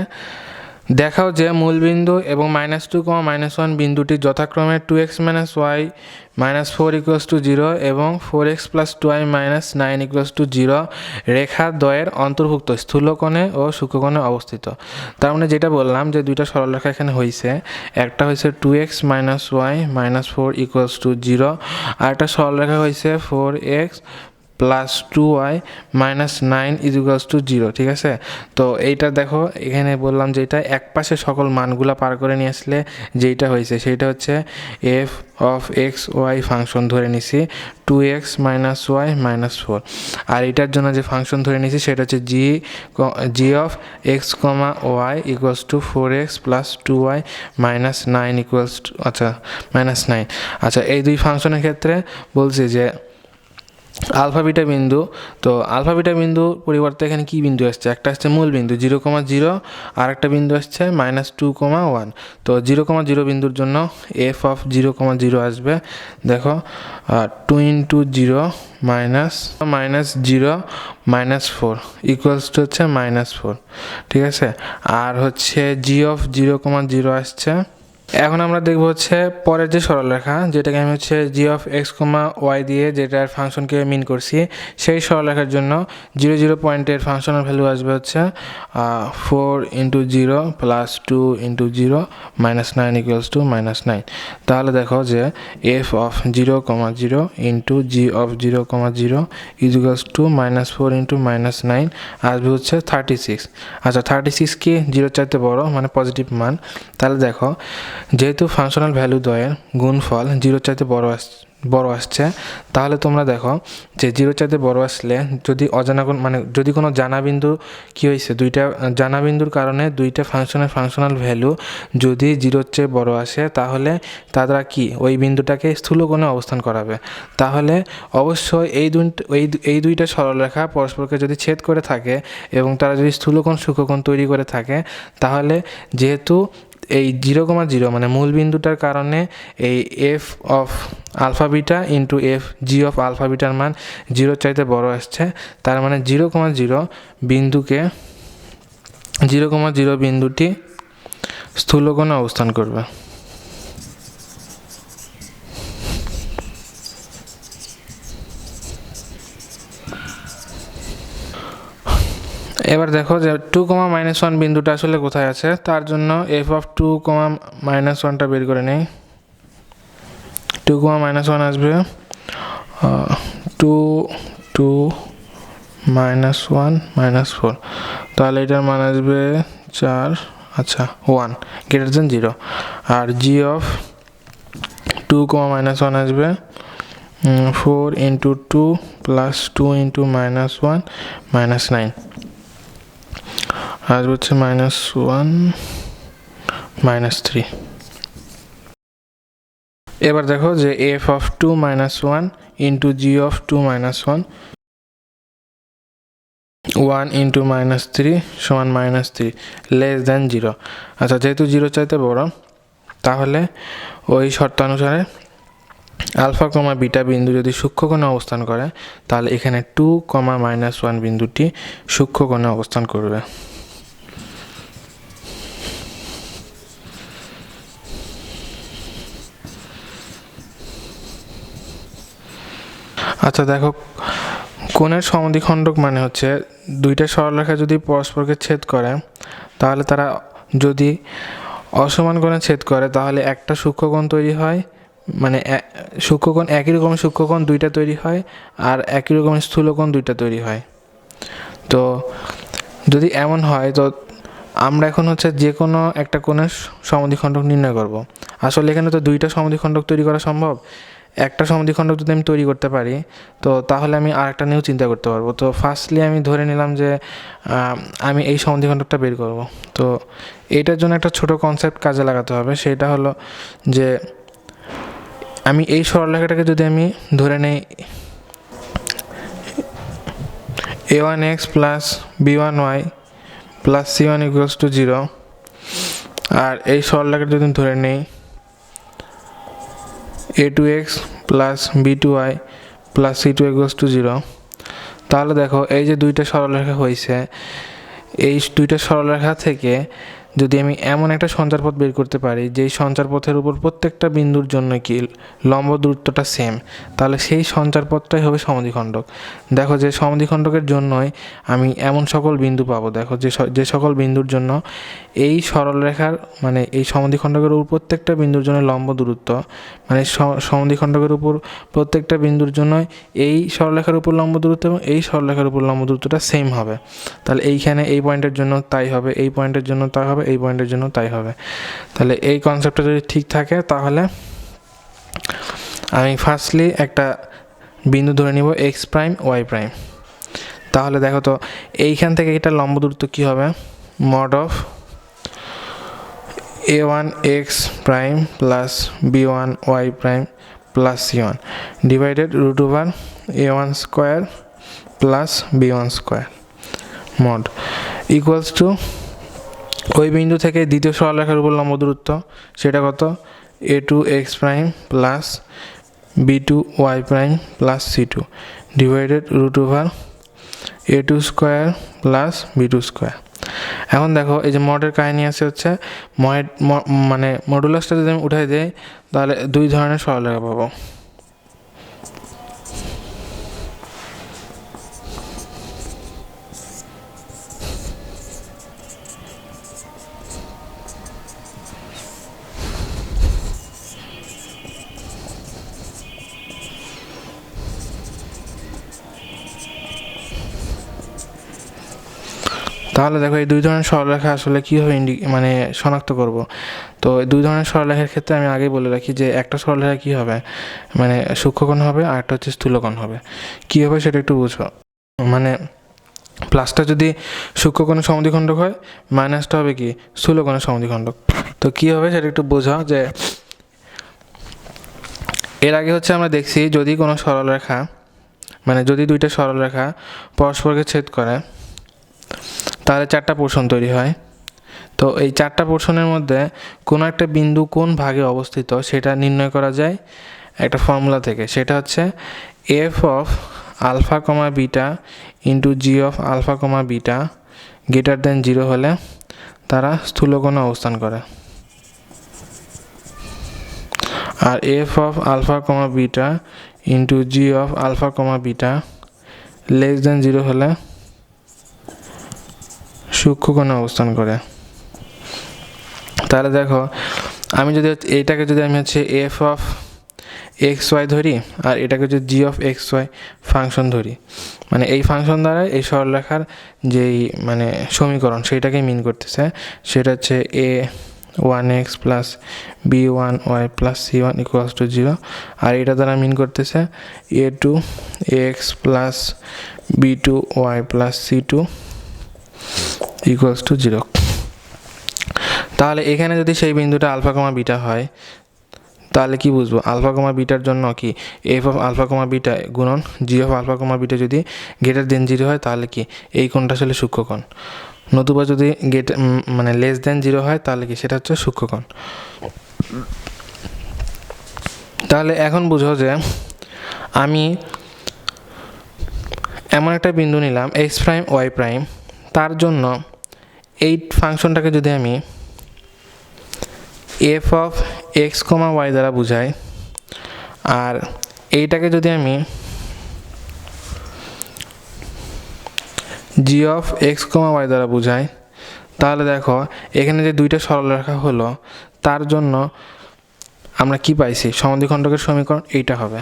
দেখাও যে মূলবিন্দু এবং -2, -1 বিন্দুটি যথাক্রমে 2x - y - 4 = 0 এবং 4x + 2y - 9 = 0 রেখা দ্বয়ের অন্তর্ভুক্ত স্থূলকোণে ও সূক্ষ্মকোণে অবস্থিত। তার মানে যেটা বললাম যে দুইটা সরলরেখা এখানে হয়েছে, একটা হয়েছে 2x - y - 4 = 0, আর একটা সরলরেখা হয়েছে 4x + 2y - 9 = 0, ঠিক আছে। তো এইটা দেখো, এখানে বললাম যে এটা এক পাশে সকল মানগুলা পার করে নিয়ে আসলে যেইটা হয়েছে সেইটা হচ্ছে f of x y function ধরে নিছি 2x - y - 4, আর এটার জন্য যে ফাংশন ধরে নিছি সেটা হচ্ছে g of x, y = 4x + 2y - 9 আচ্ছা -9। আচ্ছা, এই দুই ফাংশনের ক্ষেত্রে বলছি যে আলফা বিটা বিন্দু, তো আলফা বিটা বিন্দুর পরিবর্তে এখানে কি বিন্দু আসছে, একটা আসছে মূল বিন্দু 0,0 আর একটা বিন্দু আসছে -2,1। তো 0,0 বিন্দুর জন্য f of 0,0 আসবে দেখো 2 × 0 - -0 - 4 হচ্ছে -4, ঠিক আছে। আর হচ্ছে g of 0,0 আসছে। এখন আমরা দেখব হচ্ছে পরের যে সরলরেখা, যেটাকে আমি হচ্ছে g of x, y দিয়ে যেটার ফাংশনকে মিন করছি, সেই সরলরেখার জন্য 0 পয়েন্টের ফাংশনাল ভ্যালু আসবে হচ্ছে 4 × 0 + 2 × 0 - 9 = -9। তাহলে দেখো যে f of 0,0 × g of 0,0 = -4 × -9 আসবে হচ্ছে 36। আচ্ছা, 36 কি 0-র চাইতে বড়, মানে পজিটিভ মান। তাহলে দেখো যেহেতু ফাংশনাল ভ্যালু দ্বয়ের গুণফল 0-র চাইতে বড় আসছে, তাহলে তোমরা দেখো যে 0-র চাইতে বড় আসলে যদি অজানা মানে যদি কোনো জানা বিন্দু কি হয়েছে, দুইটা জানা বিন্দুর কারণে দুইটা ফাংশনাল ভ্যালু যদি 0-র চেয়ে বড় আসে, তাহলে তারা কি ওই বিন্দুটাকে স্থূলকোণে অবস্থান করাবে। তাহলে অবশ্যই এই দুইটা সরলরেখা পরস্পরকে যদি ছেদ করে থাকে এবং তারা যদি স্থূলকোণ সূক্ষ্মকোণ তৈরি করে থাকে, তাহলে যেহেতু এই 0,0 মানে মূল বিন্দুটার কারণে এই f of alpha beta into f g of alpha বিটার মান 0-র চাইতে বড় আসছে, তার মানে 0,0 বিন্দুটি স্থূলকোণে অবস্থান করবে। এবার দেখো যে 2, -1 বিন্দুটা আসলে কোথায় আছে, তার জন্য f of 2, -1টা বের করে নেই। 2, -1 আসবে 2, 2 -1 -4, তাহলে এটার মান আসবে 4, আচ্ছা 1 > 0। আর g of 2, -1 আসবে 4 × 2 + 2 × -1 -9 আসবে হচ্ছে -1 -3। এবার দেখো যে f of 2, -1 × g of 2, -1 1 × -3 = -3 <= 0। আচ্ছা, যেহেতু 0 চাইতে বড়, তাহলে ওই শর্তানুসারে আলফা, বিটা বিন্দু যদি সূক্ষ্মকোণে অবস্থান করে, তাহলে এখানে 2, -1 বিন্দুটি সূক্ষ্মকোণে অবস্থান করবে। আচ্ছা দেখো, কোণের সমদ্বিখণ্ডক মানে হচ্ছে দুইটা সরলরেখা যদি পরস্পরকে ছেদ করে, তাহলে তারা যদি অসমান কোণে ছেদ করে, তাহলে একটা সূক্ষ্মকোণ তৈরি হয়, মানে সূক্ষ্মকোণ একই রকমের সূক্ষ্মকোণ দুইটা তৈরি হয়, আর একই রকমের স্থূলকোণ দুইটা তৈরি হয়। তো যদি এমন হয়, তো আমরা এখন হচ্ছে যে কোনো একটা কোণের সমদ্বিখণ্ডক নির্ণয় করব। আসলে এখানে তো দুইটা সমদ্বিখণ্ডক তৈরি করা সম্ভব। একটা সমদ্বিখণ্ডক যদি আমি তৈরি করতে পারি তো তাহলে আমি আরেকটা নিয়েও চিন্তা করতে পারবো। তো ফার্স্টলি আমি ধরে নিলাম যে আমি এই সমদ্বিখণ্ডকটা বের করব। তো এইটার জন্য একটা ছোট কনসেপ্ট কাজে লাগাতে হবে, সেটা হলো যে আমি এই সরলরেখাটাকে যদি আমি ধরে নেই a1x plus b1y plus c1 equals to 0, আর এই সরলরেখাটা যদি ধরে নেই a2x plus b2y plus c2 equals to 0, তাহলে দেখো এই যে দুইটা সরলরেখা হয়েছে, এই দুইটা সরলরেখা থেকে যদি আমি এমন একটা সঞ্চারপথ বের করতে পারি যেই সঞ্চারপথের উপর প্রত্যেকটা বিন্দুর জন্য কি লম্ব দূরত্বটা সেম, তাহলে সেই সঞ্চারপথটাই হবে সমদ্বিখণ্ডক। দেখো যে সমদ্বিখণ্ডকের জন্যই আমি এমন সকল বিন্দু পাবো, দেখো যে সকল বিন্দুর জন্য এই সরলরেখার মানে এই সমদ্বিখণ্ডকের উপর প্রত্যেকটা বিন্দুর জন্য লম্ব দূরত্ব মানে সমদ্বিখণ্ডকের উপর প্রত্যেকটা বিন্দুর জন্য এই সরলরেখার উপর লম্ব দূরত্ব এবং এই সরলরেখার উপর লম্ব দূরত্বটা সেম হবে। তাহলে এইখানে এই পয়েন্টের জন্য তাই হবে, এই পয়েন্টের জন্য তাই হবে, এই পয়েন্টের জন্য তাই হবে। তাহলে এই কনসেপ্টটা যদি ঠিক থাকে তাহলে আমি ফার্স্টলি একটা বিন্দু ধরে নিব এক্স প্রাইম ওয়াই প্রাইম। তাহলে দেখো তো এইখান থেকে এটা লম্ব দূরত্ব কী হবে, mod of a1x prime plus b1y prime plus c1 divided root over a1 square plus b1 square mod equals to ওই বিন্দু থেকে দ্বিতীয় সরলরেখার উপর লম্ব দূরত্ব সেটা কত, a2x prime plus b2y prime plus c2 divided root over a2 square plus b2 square. এখন দেখো এই যে মডের কাহিনী আছে হচ্ছে মানে মডুলাসটা যদি আমি উঠাই দিই তাহলে দুই ধরনের সরলরেখা পাবো। তাহলে দেখো এই দুই ধরনের সরলরেখা আসলে কীভাবে মানে শনাক্ত করব। তো এই দুই ধরনের সরলরেখার ক্ষেত্রে আমি আগেই বলে রাখি যে একটা সরলরেখা কী হবে মানে সূক্ষ্মকোণ হবে আর একটা হচ্ছে স্থূলকোণ হবে। কী হবে সেটা একটু বুঝো, মানে প্লাসটা যদি সূক্ষ্মকোণের সমদ্বিখণ্ডক হয় মাইনাসটা হবে কি স্থূলকোণের সমদ্বিখণ্ডক। তো কী হবে সেটা একটু বোঝা যে এর আগে হচ্ছে আমরা দেখছি যদি কোনো সরলরেখা মানে যদি দুইটা সরলরেখা পরস্পরকে ছেদ করে তাহলে চারটা পোর্শন তৈরি হয়। তো এই চারটা পোর্শনের মধ্যে কোনো একটা বিন্দু কোন ভাগে অবস্থিত সেটা নির্ণয় করা যায় একটা ফর্মুলা থেকে, সেটা হচ্ছে F of alpha comma beta into G of alpha comma beta greater than 0 হলে তারা স্থূলকোণে অবস্থান করে, আর F of alpha comma beta into G of alpha comma beta less than 0 হলে সূক্ষ্মকোণে অবস্থান করে। তাহলে দেখো আমি যদি এইটাকে যদি আমি হচ্ছে এফ অফ এক্স ওয়াই ধরি আর এটাকে যদি জি অফ এক্স ওয়াই ফাংশন ধরি, মানে এই ফাংশন দ্বারা এই সরলরেখার যেই মানে সমীকরণ সেইটাকে মিন করতেছে, সেটা হচ্ছে a1x plus b1y plus c1 equals to 0, আর এটা দ্বারা মিন করতেছে a2x plus b2y plus c2 equals to 0। তাহলে এখানে যদি সেই বিন্দুটা আলফা কমা বিটা হয় তাহলে কি বুঝবো, আলফা কমা বিটার জন্য কি f of alpha comma beta গুণন g of alpha comma beta যদি গ্রেটার দেন 0 হয় তাহলে কি এই কোণটা আসলে সূক্ষ্মকোণ, নতুবা যদি মানে লেস দেন 0 হয় তাহলে কি সেটা হচ্ছে সূক্ষ্মকোণ। তাহলে এখন বুঝো যে আমি এমন একটা বিন্দু নিলাম এক্স প্রাইম ওয়াই প্রাইম, তার জন্য এই ফাংশনটাকে যদি আমি f of x comma y দ্বারা বুঝাই আর এইটাকে যদি আমি g of x comma y দ্বারা বুঝাই তাহলে দেখো এখানে যে দুইটা সরলরেখা হলো তার জন্য আমরা কি পাইছি সমদ্বিখণ্ডকের সমীকরণ এইটা হবে।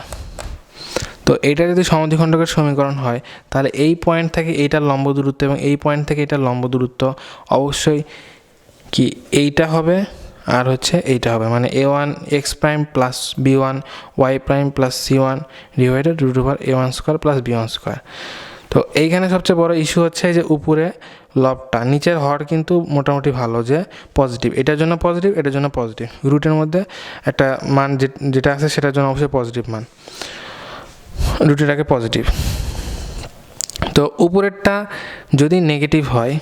তো এইটা যদি সমদ্বিখণ্ডকের সমীকরণ হয় তাহলে এই পয়েন্ট থেকে এইটার লম্ব দূরত্ব এবং এই পয়েন্ট থেকে এইটার লম্ব দূরত্ব অবশ্যই কি এইটা হবে আর হচ্ছে এইটা হবে, মানে a1 x prime plus b1 y prime plus c1 divided root over a1 square plus b1 square. তো এইখানে সবচেয়ে বড় ইস্যু হচ্ছে যে উপরে লবটা, নিচের হর কিন্তু মোটামুটি ভালো যে পজিটিভ, এটার জন্য পজিটিভ, এটার জন্য পজিটিভ, রুটের মধ্যে একটা মান যেটা আছে সেটার জন্য অবশ্যই পজিটিভ মান, রুটের আগে পজিটিভ। তো উপরেরটা যদি নেগেটিভ হয়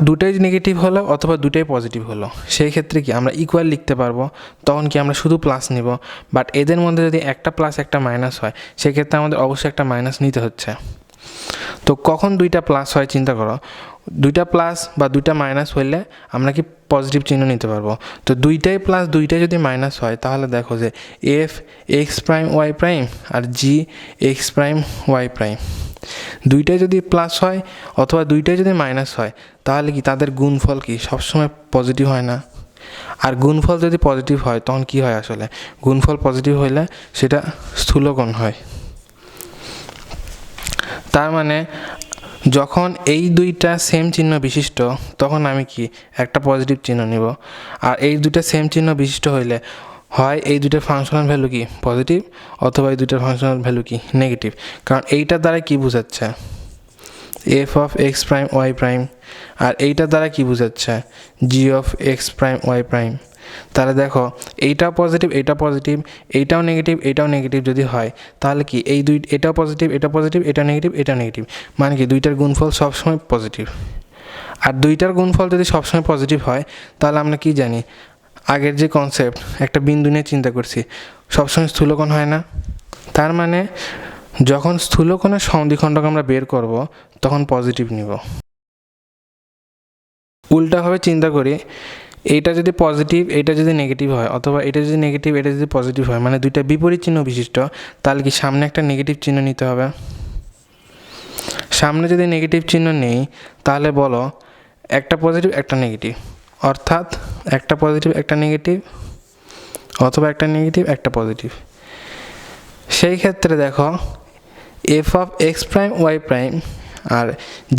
দুটাই নেগেটিভ হলো অথবা দুটাই পজিটিভ হলো, সেই ক্ষেত্রে কি আমরা ইকুয়াল লিখতে পারবো, তখন কি আমরা শুধু প্লাস নিব। বাট এদের মধ্যে যদি একটা প্লাস একটা মাইনাস হয়, সেক্ষেত্রে আমাদের অবশ্যই একটা মাইনাস নিতে হচ্ছে। তো কখন দুইটা প্লাস হয় চিন্তা করো, দুইটা প্লাস বা দুইটা মাইনাস হইলে আমরা কি পজিটিভ চিহ্ন নিতে পারবো। তো দুইটাই প্লাস দুইটাই যদি মাইনাস হয়, তাহলে দেখো যে F X prime Y prime আর G X prime Y prime দুইটাই যদি প্লাস হয় অথবা দুইটাই যদি মাইনাস হয়, তাহলে কি তাদের গুণফল কি সবসময় পজিটিভ হয় না। আর গুণফল যদি পজিটিভ হয় তখন কি হয়, আসলে গুণফল পজিটিভ হইলে সেটা স্থূলকোণ হয়। তার মানে যখন এই দুইটা সেম চিহ্ন বিশিষ্ট, তখন আমি কি একটা পজিটিভ চিহ্ন নিব। আর এই দুইটা সেম চিহ্ন বিশিষ্ট হইলে হয় এই দুইটার ফাংশনাল ভ্যালু কি পজিটিভ, অথবা এই দুইটার ফাংশনাল ভ্যালু কি নেগেটিভ। কারণ এইটার দ্বারা কি বোঝাচ্ছে, F of x prime Y prime, আর এইটার দ্বারা কি বোঝাচ্ছে, G of x prime Y prime. তাহলে দেখো এইটাও পজিটিভ, এটা পজিটিভ, এইটাও নেগেটিভ, এটাও নেগেটিভ যদি হয়, তাহলে কি এই এটাও পজিটিভ, এটা পজিটিভ, এটা নেগেটিভ, এটা নেগেটিভ, মানে কি দুইটার গুণফল সবসময় পজিটিভ। আর দুইটার গুণফল যদি সবসময় পজিটিভ হয়, তাহলে আমরা কি জানি, আগের যে কনসেপ্ট একটা বিন্দু নিয়ে চিন্তা করছি, সবসময় স্থূলকোণ হয় না। তার মানে যখন স্থূলকোণের সমদ্বিখণ্ডক আমরা বের করব, তখন পজিটিভ নিব। উল্টাভাবে চিন্তা করি, এইটা যদি পজিটিভ এটা যদি নেগেটিভ হয়, অথবা এটা যদি নেগেটিভ এটা যদি পজিটিভ হয়, মানে দুইটা বিপরীত চিহ্ন বিশিষ্ট, তাহলে কি সামনে একটা নেগেটিভ চিহ্ন নিতে হবে। সামনে যদি নেগেটিভ চিহ্ন নেই, তাহলে বলো একটা পজিটিভ একটা নেগেটিভ, অর্থাৎ একটা পজিটিভ একটা নেগেটিভ, অথবা একটা নেগেটিভ একটা পজিটিভ। সেই ক্ষেত্রে দেখো f of x prime Y prime আর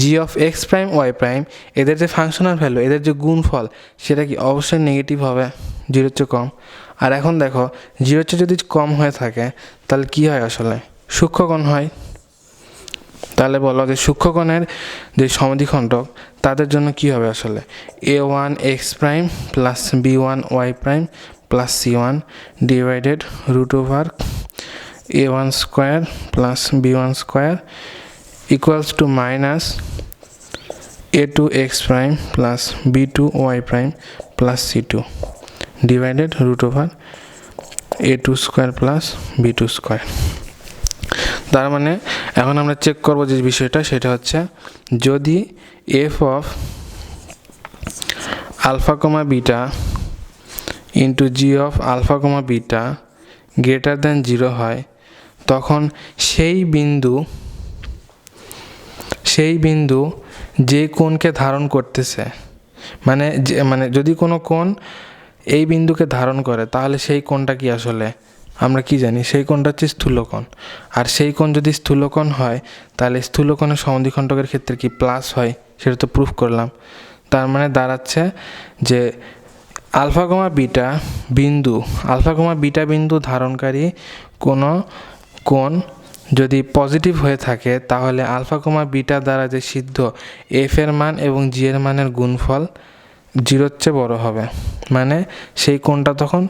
জি of x prime Y prime, এদের যে ফাংশনাল ভ্যালু, এদের যে গুণফল, সেটা কি অবশ্যই নেগেটিভ হবে, জিরোর চেয়ে কম। আর এখন দেখো জিরোর চেয়ে যদি কম হয়ে থাকে, তাহলে কি হয়, আসলে সূক্ষ্মকোণ হয়। তাহলে বলো যে সূক্ষ্মকোণের যে সমদ্বিখণ্ডক, তাদের জন্য কি হবে, আসলে a1 x prime plus b1 y prime plus c1 divided root over a1 square plus b1 square equals to minus a2 x prime plus b2 y prime plus c2 divided root over a2 square plus b2 square। তার মানে এখন আমরা চেক করব যে বিষয়টা, সেটা হচ্ছে যদি f of alpha comma beta into g of alpha comma beta greater than 0 হয়, তখন সেই বিন্দু যে কোণকে ধারণ করতেছে, মানে যদি কোনো কোণ এই বিন্দুকে ধারণ করে, তাহলে সেই কোণটা কি, আসলে আমরা কি জানি, সেই কোণটা হচ্ছে স্থূলকোণ। আর সেই কোণ যদি স্থূলকোণ হয়, তাহলে স্থূলকোণের সমদ্বিখণ্ডকের ক্ষেত্রে কি প্লাস হয়, সেটা তো প্রুফ করলাম। তার মানে দাঁড়াচ্ছে যে আলফা কমা বিটা বিন্দু ধারণকারী কোনো কোণ যদি পজিটিভ হয়ে থাকে, তাহলে আলফা কমা বিটা দ্বারা যে সিদ্ধ এফ এর মান এবং জি এর মানের গুণফল জিরোর চেয়ে বড় হবে, মানে সেই কোণটা তখন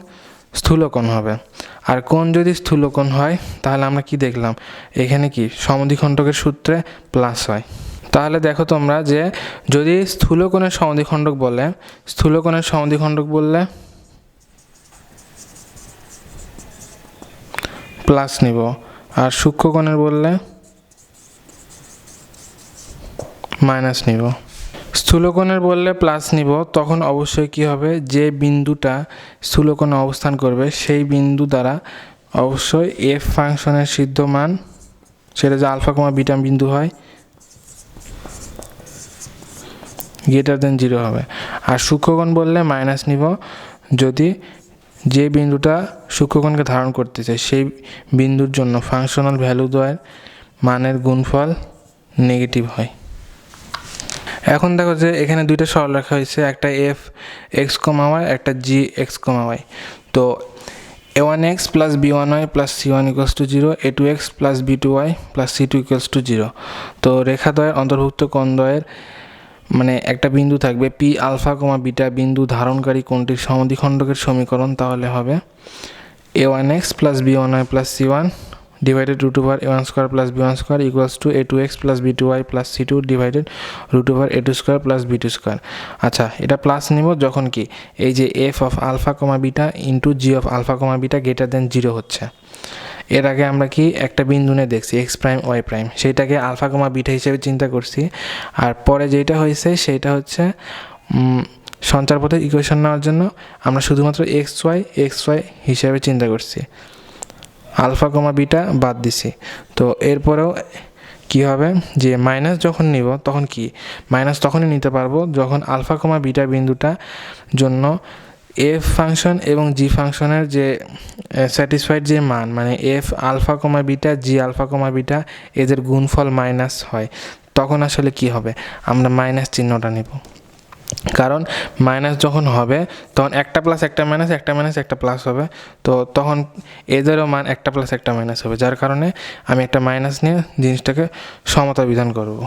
স্থূলকোণ হবে। আর কোণ যদি স্থূলকোণ হয়, তাহলে আমরা কি দেখলাম, এখানে কি সমদ্বিখণ্ডকের সূত্রে প্লাস হয়। তাহলে দেখো তোমরা যে যদি স্থূলকোণের সমদ্বিখণ্ডক বললে প্লাস নিব, আর সূক্ষ্মকোণের বললে মাইনাস নিব। স্থূলকোণের বললে প্লাস নিব, তখন অবশ্যই কি হবে, যে বিন্দুটা স্থূলকোণে অবস্থান করবে সেই বিন্দু দ্বারা অবশ্যই এফ ফাংশনের সিদ্ধ মান, সেটা যে আলফা কমা বিটা বিন্দু হয়, গ্রেটার দেন 0 হবে। আর সূক্ষ্মকোণ বললে মাইনাস নিব, যদি যে বিন্দুটা সূক্ষ্মকোণকে ধারণ করতে চায় সেই বিন্দুর জন্য ফাংশনাল ভ্যালু দ্বয়ের মানের গুণফল নেগেটিভ হয়। এখন দেখো যে এখানে দুইটা সরলরেখা হয়েছে, একটা এফ এক্স কমা ওয়াই, একটা জি এক্স কমা ওয়াই। তো a1x plus b1y plus c1 equals to 0, a2x plus b2y plus c2 equals to 0। তো রেখাদ্বয়ের অন্তর্ভুক্ত কোণদ্বয়ের মানে একটা বিন্দু থাকবে পি আলফা কমা বিটা বিন্দু ধারণকারী কোণটির সমদ্বিখণ্ডকের সমীকরণ তাহলে হবে a1x plus b1y plus c1 divided root over a1 square plus b1 square equals to a2x plus b2y plus c2 divided root over a2 square plus b2 square. আচ্ছা, এটা প্লাস নিব যখন কি এই যে F of alpha comma beta into G of alpha comma beta greater than 0 হচ্ছে। এর আগে আমরা কি একটা বিন্দু নিয়ে দেখছি এক্স প্রাইম ওয়াই প্রাইম, সেইটাকে আলফা কমা বিটা হিসেবে চিন্তা করছি। আর পরে যেটা হয়েছে সেইটা হচ্ছে সঞ্চারপথের ইকুয়েশন নেওয়ার জন্য আমরা শুধুমাত্র এক্স ওয়াই হিসেবে চিন্তা করছি, আলফা কমা বিটা বাদ দিছি। তো এরপরেও কি হবে যে মাইনাস যখন নিব তখন কি মাইনাস তখনই নিতে পারবো যখন আলফা কমা বিটা বিন্দুটা জন্য এফ ফাংশন এবং জি ফাংশনের যে স্যাটিসফাইড যে মান মানে এফ আলফা কমা বিটা জি আলফা কমা বিটা এদের গুণফল মাইনাস হয়, তখন আসলে কি হবে আমরা মাইনাস চিহ্নটা নেব। কারণ মাইনাস যখন হবে তখন একটা প্লাস একটা মাইনাস একটা মাইনাস একটা প্লাস হবে, তো তখন এদেরও মান একটা প্লাস একটা মাইনাস হবে, যার কারণে আমি একটা মাইনাস নিয়ে জিনিসটাকে সমতা বিধান করব।